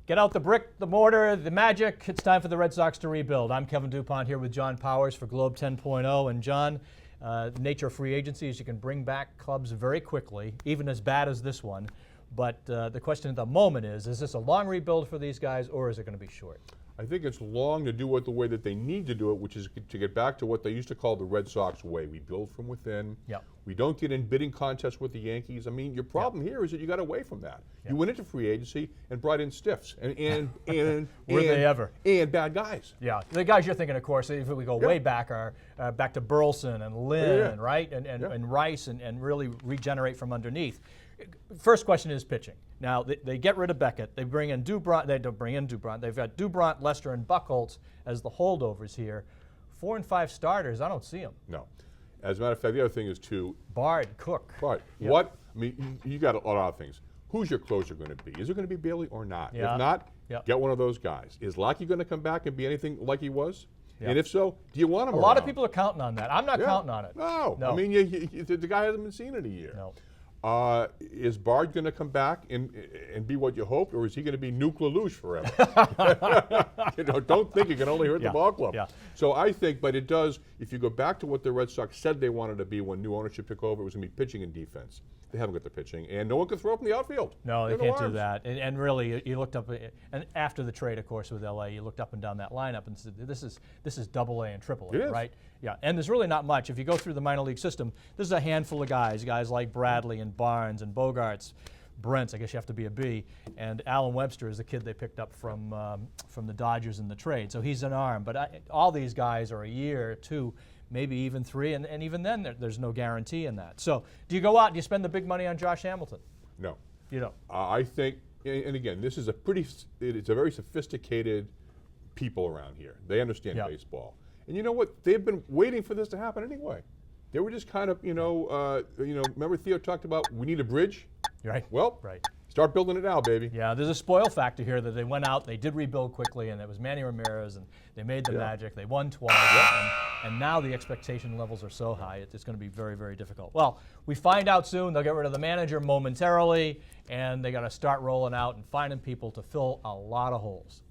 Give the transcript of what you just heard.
Get out the brick, the mortar, the magic. It's time for the Red Sox to rebuild. I'm Kevin Dupont here with John Powers for Globe 10.0. And John, the nature of free agency is you can bring back clubs very quickly, even as bad as this one. But the question at the moment is this a long rebuild for these guys, or is it going to be short? I think it's long to do it the way that they need to do it, which is to get back to what they used to call the Red Sox way. We build from within. Yep. We don't get in bidding contests with the Yankees. I mean, your problem here is that you got away from that. Yep. You went into free agency and brought in stiffs and Were they ever? And bad guys. Yeah, the guys you're thinking, of course, if we go way back, are back to Burleson and Lynn, right, and Rice, and really regenerate from underneath. First question is pitching. Now, they get rid of Beckett. They bring in Dupont. They don't bring in Dupont. They've got Dupont, Lester, and Buchholz as the holdovers here. 4 and 5 starters, I don't see them. No. As a matter of fact, the other thing is, too. Bard, Cook. Right. Yep. What? I mean, you got a lot of things. Who's your closer going to be? Is it going to be Bailey or not? Yeah. If not, Yep. get one of those guys. Is Lackey going to come back and be anything like he was? Yep. And if so, do you want him A lot of people are counting on that. I'm not counting on it. No. I mean, the guy hasn't been seen in a year. No. Is Bard going to come back and be what you hoped, or is he going to be Nuke LaLoosh forever? Don't think you can only hurt the ball club. Yeah. So I think, but it does, if you go back to what the Red Sox said they wanted to be when new ownership took over, it was going to be pitching and defense. They haven't got the pitching, and no one can throw up in the outfield. No, they can't do that. And really, you looked up, and after the trade, of course, with LA, you looked up and down that lineup and said, this is double A and triple A, right? Yeah, and there's really not much. If you go through the minor league system, this is a handful of guys like Bradley and Barnes and Bogarts, Brents, I guess you have to be a B, and Alan Webster is the kid they picked up from the Dodgers in the trade. So he's an arm, but all these guys are a year or two, maybe even 3, and even then there's no guarantee in that. So do you go out and you spend the big money on Josh Hamilton? No. You don't? I think, and again, this is it's a very sophisticated people around here. They understand baseball. And you know what? They've been waiting for this to happen anyway. They were just kind of, remember Theo talked about we need a bridge? Right. Well, start building it now, baby. Yeah, there's a spoil factor here that they went out, they did rebuild quickly, and it was Manny Ramirez, and they made the magic. They won twice, and now the expectation levels are so high, it's going to be very, very difficult. Well, we find out soon. They'll get rid of the manager momentarily, and they got to start rolling out and finding people to fill a lot of holes.